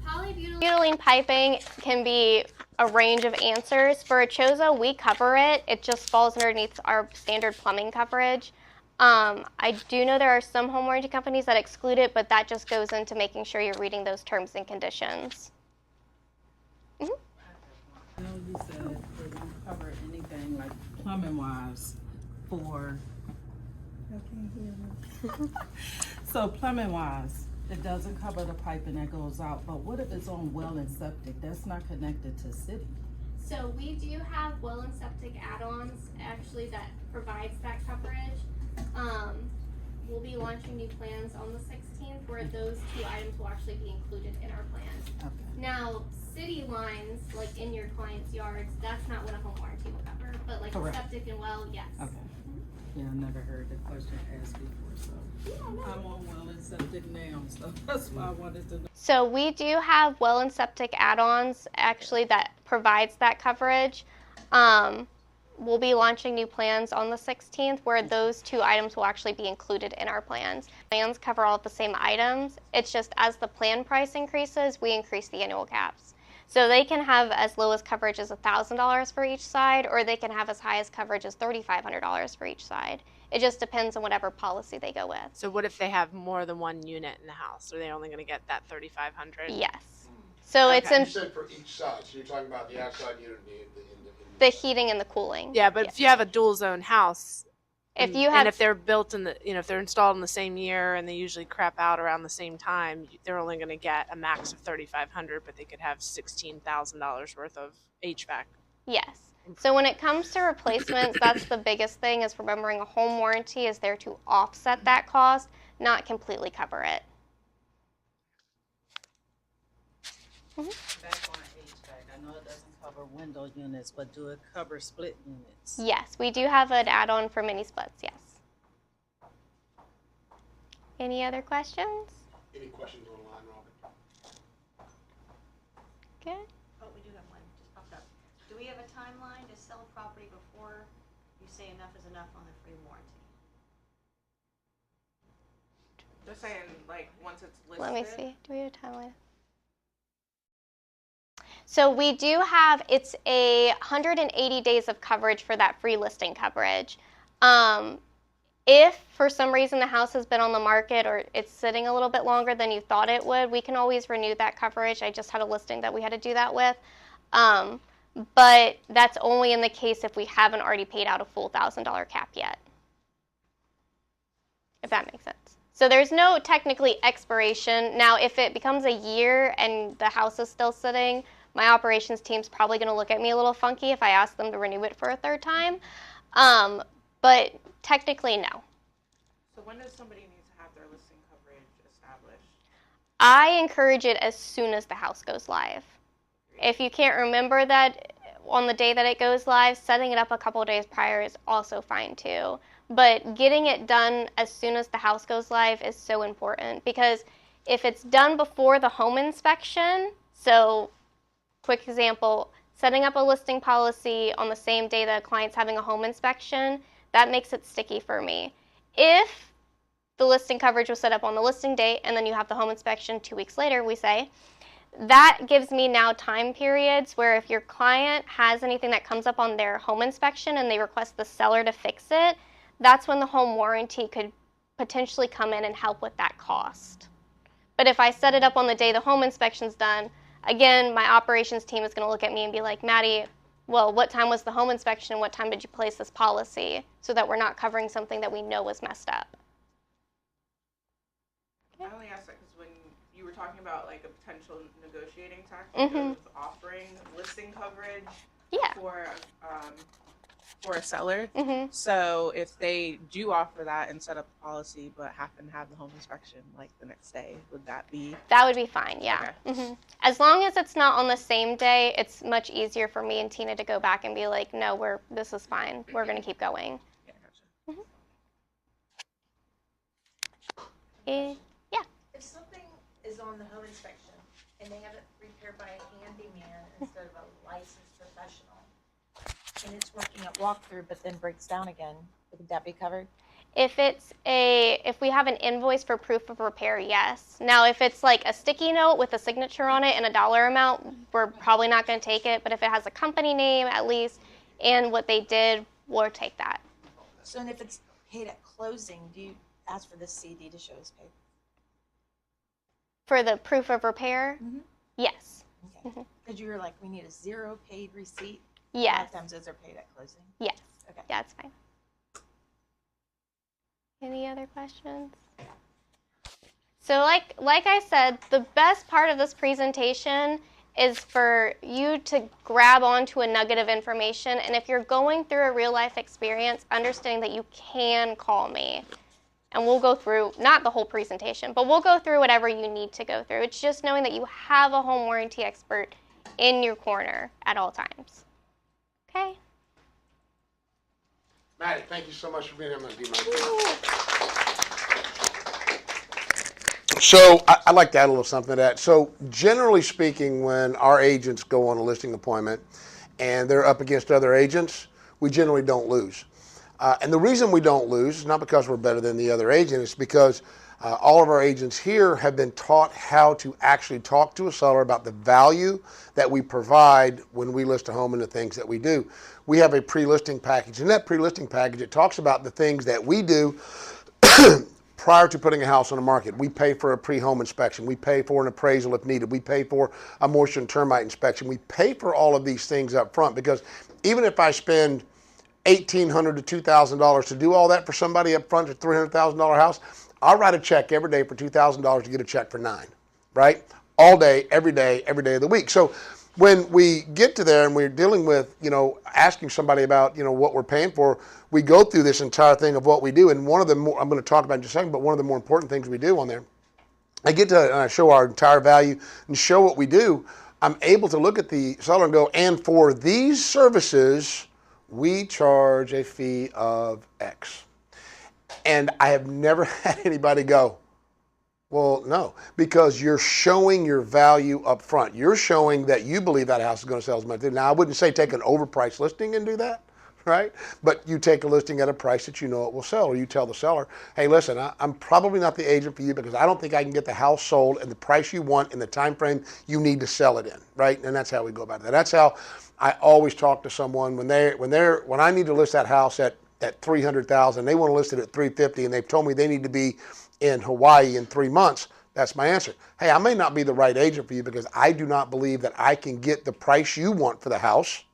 Polybutylene piping can be a range of answers. For Achosa, we cover it. It just falls underneath our standard plumbing coverage. I do know there are some home warranty companies that exclude it, but that just goes into making sure you're reading those terms and conditions. I know you said that you cover anything like plumbing wise for. So plumbing wise, it doesn't cover the piping that goes out, but what if it's on well and septic? That's not connected to city. So we do have well and septic add-ons actually that provides that coverage. We'll be launching new plans on the 16th where those two items will actually be included in our plans. Okay. Now, city lines, like in your clients' yards, that's not what a home warranty will cover. But like Correct. septic and well, yes. Okay. Yeah, I never heard the question asked before, so I'm on well and septic now, so that's why I wanted to know. So we do have well and septic add-ons actually that provides that coverage. We'll be launching new plans on the 16th where those two items will actually be included in our plans. Plans cover all of the same items. It's just as the plan price increases, we increase the annual caps. So they can have as low as coverage as $1,000 for each side, or they can have as high as coverage as $3,500 for each side. It just depends on whatever policy they go with. So what if they have more than one unit in the house? Are they only going to get that 3,500? Yes. So it's You in said for each side, so you're talking about the outside unit and the heating and the cooling. Yeah, but if you have a dual zone house, If you and have if they're built in the, if they're installed in the same year and they usually crap out around the same time, they're only going to get a max of 3,500, but they could have $16,000 worth of HVAC. Yes. So when it comes to replacements, that's the biggest thing, is remembering a home warranty is there to offset that cost, not completely cover it. Back on HVAC, I know it doesn't cover window units, but do it cover split units? Yes, we do have an add-on for mini splits, yes. Any other questions? Any questions online, Robin? Good. Oh, we do have one, just popped up. Do we have a timeline to sell a property before you say enough is enough on the free warranty? They're saying like once it's listed. Let me see. Do we have a timeline? So we do have, it's a 180 days of coverage for that free listing coverage. If for some reason the house has been on the market or it's sitting a little bit longer than you thought it would, we can always renew that coverage. I just had a listing that we had to do that with. But that's only in the case if we haven't already paid out a full $1,000 cap yet. If that makes sense. So there's no technically expiration. Now, if it becomes a year and the house is still sitting, my operations team's probably going to look at me a little funky if I ask them to renew it for a third time. But technically, no. So when does somebody need to have their listing coverage established? I encourage it as soon as the house goes live. If you can't remember that on the day that it goes live, setting it up a couple of days prior is also fine too. But getting it done as soon as the house goes live is so important, because if it's done before the home inspection, so quick example, setting up a listing policy on the same day that a client's having a home inspection, that makes it sticky for me. If the listing coverage was set up on the listing date and then you have the home inspection 2 weeks later, we say, that gives me now time periods where if your client has anything that comes up on their home inspection and they request the seller to fix it, that's when the home warranty could potentially come in and help with that cost. But if I set it up on the day the home inspection's done, again, my operations team is going to look at me and be like, Maddie, well, what time was the home inspection and what time did you place this policy, so that we're not covering something that we know was messed up. I only asked that because when you were talking about like a potential negotiating tactic of offering listing coverage for a seller. So if they do offer that and set up the policy, but happen to have the home inspection like the next day, would that be? That would be fine, yeah. Okay. As long as it's not on the same day, it's much easier for me and Tina to go back and be like, no, this is fine. We're going to keep going. Yeah, gotcha. Yeah. If something is on the home inspection and they have it repaired by a handyman instead of a licensed professional, and it's working at walkthrough but then breaks down again, would that be covered? If we have an invoice for proof of repair, yes. Now, if it's like a sticky note with a signature on it and a dollar amount, we're probably not going to take it. But if it has a company name at least and what they did, we'll take that. So, and if it's paid at closing, do you ask for the CD to show it's paid? For the proof of repair? Yes. Okay. Because you were like, we need a 0 paid receipt. Yes. A lot of times those are paid at closing. Yes. Okay. Yeah, that's fine. Any other questions? So like I said, the best part of this presentation is for you to grab onto a nugget of information. And if you're going through a real life experience, understanding that you can call me. And we'll go through, not the whole presentation, but we'll go through whatever you need to go through. It's just knowing that you have a home warranty expert in your corner at all times. Okay? Maddie, thank you so much for being here. I'm going to do my So I'd like to add a little something to that. So generally speaking, when our agents go on a listing appointment and they're up against other agents, we generally don't lose. And the reason we don't lose is not because we're better than the other agent. It's because all of our agents here have been taught how to actually talk to a seller about the value that we provide when we list a home and the things that we do. We have a pre-listing package. In that pre-listing package, it talks about the things that we do prior to putting a house on the market. We pay for a pre-home inspection. We pay for an appraisal if needed. We pay for a moisture and termite inspection. We pay for all of these things up front, because even if I spend $1,800 to $2,000 to do all that for somebody up front, a $300,000 house, I'll write a check every day for $2,000 to get a check for $9,000, right? All day, every day of the week. So when we get to there and we're dealing with, asking somebody about, what we're paying for, we go through this entire thing of what we do. And one of the more, I'm going to talk about in just a second, but one of the more important things we do on there, I get to show our entire value and show what we do. I'm able to look at the seller and go, and for these services, we charge a fee of X. And I have never had anybody go, well, no, because you're showing your value up front. You're showing that you believe that house is going to sell as much. Now, I wouldn't say take an overpriced listing and do that, right? But you take a listing at a price that you know it will sell, or you tell the seller, hey, listen, I'm probably not the agent for you because I don't think I can get the house sold at the price you want in the time frame you need to sell it in, right? And that's how we go about it. That's how I always talk to someone when I need to list that house at $300,000, they want to list it at $350,000, and they've told me they need to be in Hawaii in 3 months. That's my answer. Hey, I may not be the right agent for you because I do not believe that I can get the price you want for the house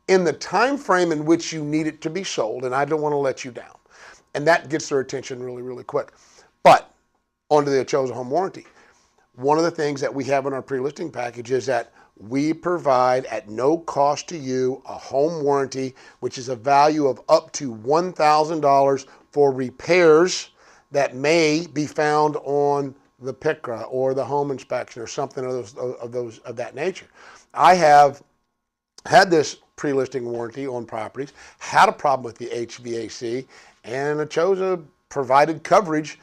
in the time frame in which you need it to be sold, and I don't want to let you down. And that gets their attention really, really quick. But onto the Achosa home warranty. One of the things that we have in our pre-listing package is that we provide at no cost to you a home warranty, which is a value of up to $1,000 for repairs that may be found on the PICRA or the home inspection or something of that nature. I have had this pre-listing warranty on properties, had a problem with the HVAC, and Achosa provided coverage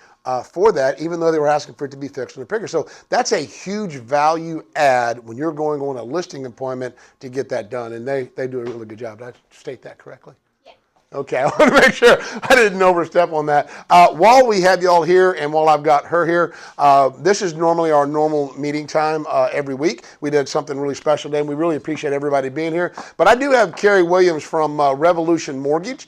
for that, even though they were asking for it to be fixed on the PICRA. So that's a huge value add when you're going on a listing appointment to get that done, and they do a really good job. Did I state that correctly? Yeah. Okay, I want to make sure I didn't overstep on that. While we have you all here and while I've got her here, this is normally our normal meeting time every week. We did something really special today, and we really appreciate everybody being here. But I do have Carrie Williams from Revolution Mortgage.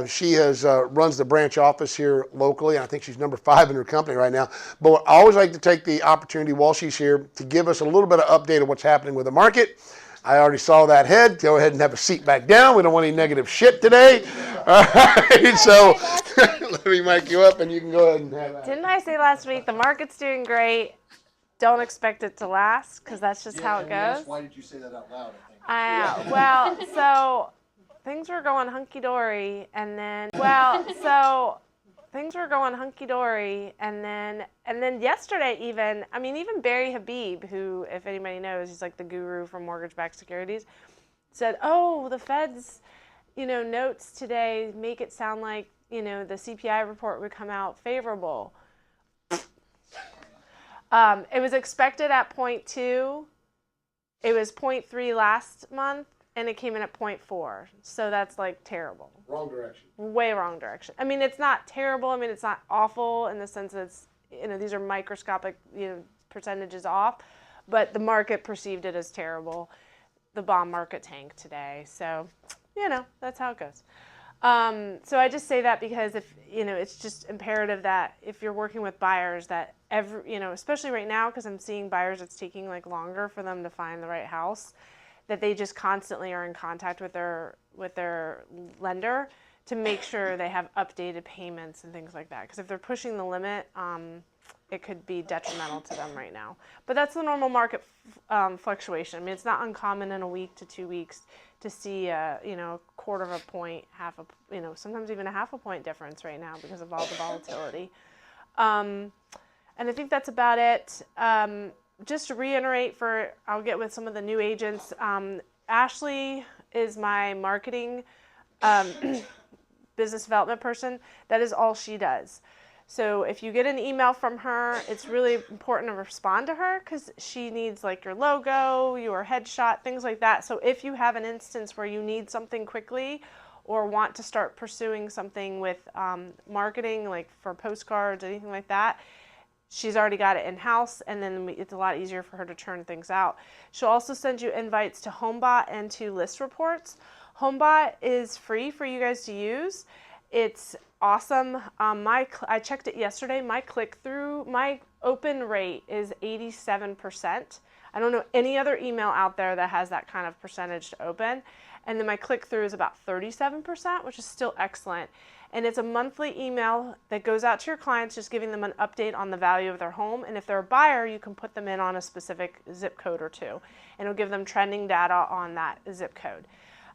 She runs the branch office here locally, and I think she's number 5 in her company right now. But I always like to take the opportunity while she's here to give us a little bit of update of what's happening with the market. I already saw that head. Go ahead and have a seat back down. We don't want any negative shit today. All right, so let me mic you up and you can go ahead and have that. Didn't I say last week the market's doing great? Don't expect it to last because that's just how it goes. Why did you say that out loud? Well, so things were going hunky dory, and then yesterday even Barry Habib, who, if anybody knows, he's like the guru for mortgage-backed securities, said, "Oh, the Fed's, notes today make it sound like, the CPI report would come out favorable." It was expected at 0.2. It was 0.3 last month, and it came in at 0.4. So that's like terrible. Wrong direction. Way wrong direction. I mean, it's not terrible. I mean, it's not awful in the sense that it's, these are microscopic, percentages off, but the market perceived it as terrible. The bond market tanked today. So, that's how it goes. So I just say that because it's just imperative that if you're working with buyers that especially right now, because I'm seeing buyers, it's taking like longer for them to find the right house, that they just constantly are in contact with their lender to make sure they have updated payments and things like that. Because if they're pushing the limit, it could be detrimental to them right now. But that's the normal market fluctuation. I mean, it's not uncommon in a week to 2 weeks to see a quarter of a point, sometimes even a half a point difference right now because of all the volatility. And I think that's about it. Just to reiterate, I'll get with some of the new agents. Ashley is my marketing business development person. That is all she does. So if you get an email from her, it's really important to respond to her because she needs like your logo, your headshot, things like that. So if you have an instance where you need something quickly or want to start pursuing something with marketing, like for postcards, anything like that, she's already got it in-house, and then it's a lot easier for her to churn things out. She'll also send you invites to HomeBot and to list reports. HomeBot is free for you guys to use. It's awesome. I checked it yesterday. My click-through, my open rate is 87%. I don't know any other email out there that has that kind of percentage to open. And then my click-through is about 37%, which is still excellent. And it's a monthly email that goes out to your clients, just giving them an update on the value of their home. And if they're a buyer, you can put them in on a specific zip code or two. And it'll give them trending data on that zip code.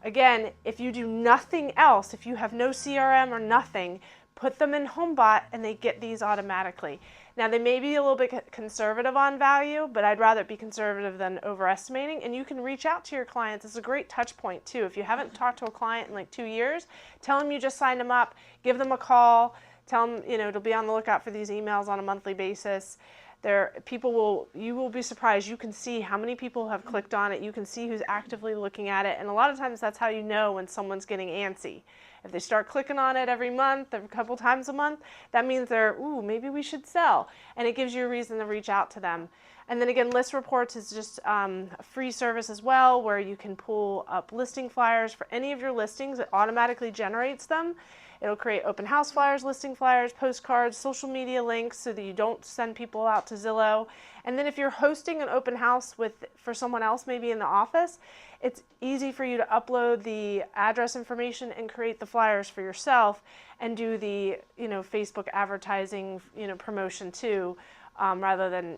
Again, if you do nothing else, if you have no CRM or nothing, put them in HomeBot and they get these automatically. Now, they may be a little bit conservative on value, but I'd rather it be conservative than overestimating. And you can reach out to your clients. It's a great touch point, too. If you haven't talked to a client in like 2 years, tell them you just signed them up, give them a call, tell them, to be on the lookout for these emails on a monthly basis. You will be surprised. You can see how many people have clicked on it. You can see who's actively looking at it. And a lot of times that's how you know when someone's getting antsy. If they start clicking on it every month, a couple times a month, that means maybe we should sell. And it gives you a reason to reach out to them. And then again, list reports is just a free service as well, where you can pull up listing flyers for any of your listings. It automatically generates them. It'll create open house flyers, listing flyers, postcards, social media links so that you don't send people out to Zillow. And then if you're hosting an open house for someone else, maybe in the office, it's easy for you to upload the address information and create the flyers for yourself and do the, Facebook advertising, promotion too, rather than,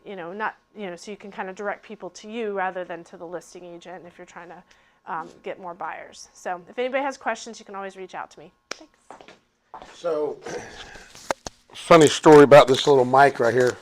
so you can kind of direct people to you rather than to the listing agent if you're trying to get more buyers. So if anybody has questions, you can always reach out to me. Thanks. So, funny story about this little mic right here.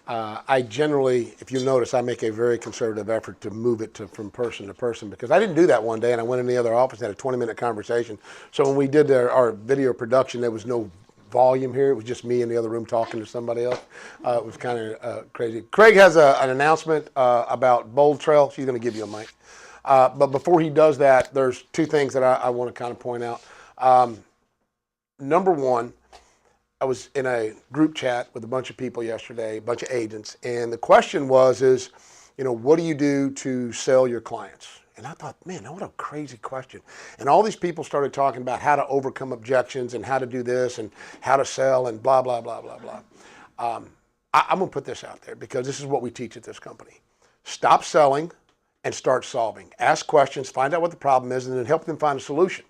I generally, if you notice, I make a very conservative effort to move it from person to person because I didn't do that one day and I went in the other office and had a 20-minute conversation. So when we did our video production, there was no volume here. It was just me in the other room talking to somebody else. It was kind of crazy. Craig has an announcement about Bold Trail. She's going to give you a mic. But before he does that, there's two things that I want to kind of point out. Number one, I was in a group chat with a bunch of people yesterday, a bunch of agents, and the question is, what do you do to sell your clients? And I thought, man, what a crazy question. And all these people started talking about how to overcome objections and how to do this and how to sell and blah, blah, blah, blah, blah. I'm going to put this out there because this is what we teach at this company. Stop selling and start solving. Ask questions, find out what the problem is, and then help them find a solution,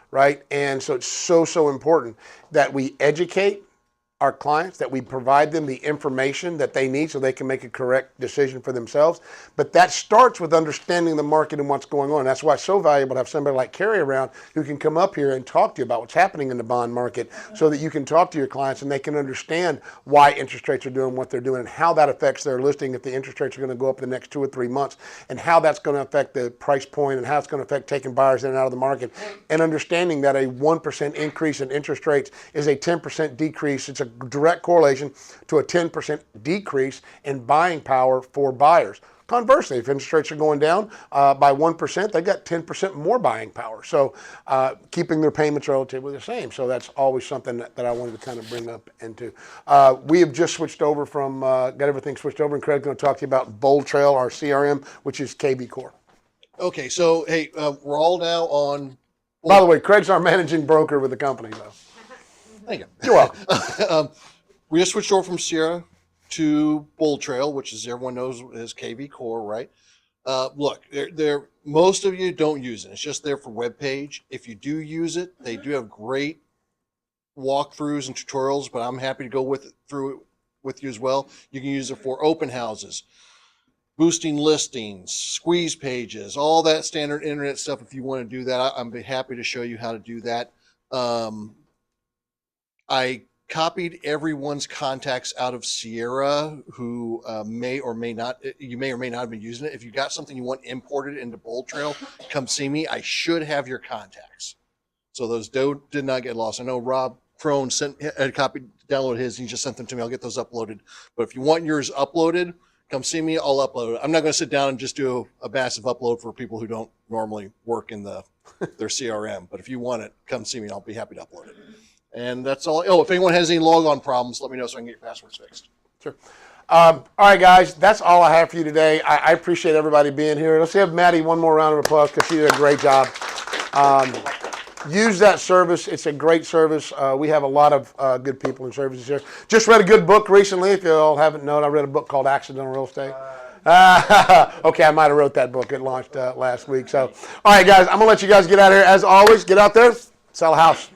right? And so it's so important that we educate our clients, that we provide them the information that they need so they can make a correct decision for themselves. But that starts with understanding the market and what's going on. That's why it's so valuable to have somebody like Carrie around who can come up here and talk to you about what's happening in the bond market so that you can talk to your clients and they can understand why interest rates are doing what they're doing and how that affects their listing if the interest rates are going to go up in the next 2 or 3 months and how that's going to affect the price point and how it's going to affect taking buyers in and out of the market, and understanding that a 1% increase in interest rates is a 10% decrease. It's a direct correlation to a 10% decrease in buying power for buyers. Conversely, if interest rates are going down by 1%, they've got 10% more buying power. So keeping their payments relatively the same. So that's always something that I wanted to kind of bring up into. We have just switched over from, got everything switched over, and Craig's going to talk to you about Bold Trail, our CRM, which is KB Core. Okay, so hey, we're all now on. By the way, Craig's our managing broker with the company, though. Thank you. You're welcome. We just switched over from Sierra to Bold Trail, which, as everyone knows, is KV Core, right? Look, most of you don't use it. It's just there for web page. If you do use it, they do have great walkthroughs and tutorials, but I'm happy to go through it with you as well. You can use it for open houses, boosting listings, squeeze pages, all that standard internet stuff. If you want to do that, I'm happy to show you how to do that. I copied everyone's contacts out of Sierra who may or may not have been using it. If you got something you want imported into Bold Trail, come see me. I should have your contacts. So those did not get lost. I know Rob Crone downloaded his, and he just sent them to me. I'll get those uploaded. But if you want yours uploaded, come see me. I'll upload it. I'm not going to sit down and just do a massive upload for people who don't normally work in their CRM. But if you want it, come see me. I'll be happy to upload it. And that's all. Oh, if anyone has any logon problems, let me know so I can get your passwords fixed. Sure. All right, guys, that's all I have for you today. I appreciate everybody being here. Let's give Maddie one more round of applause because she did a great job. Use that service. It's a great service. We have a lot of good people in services here. Just read a good book recently. If you all haven't known, I read a book called Accidental Real Estate. Okay, I might have wrote that book. It launched last week. So, all right, guys, I'm going to let you guys get out of here. As always, get out there, sell a house.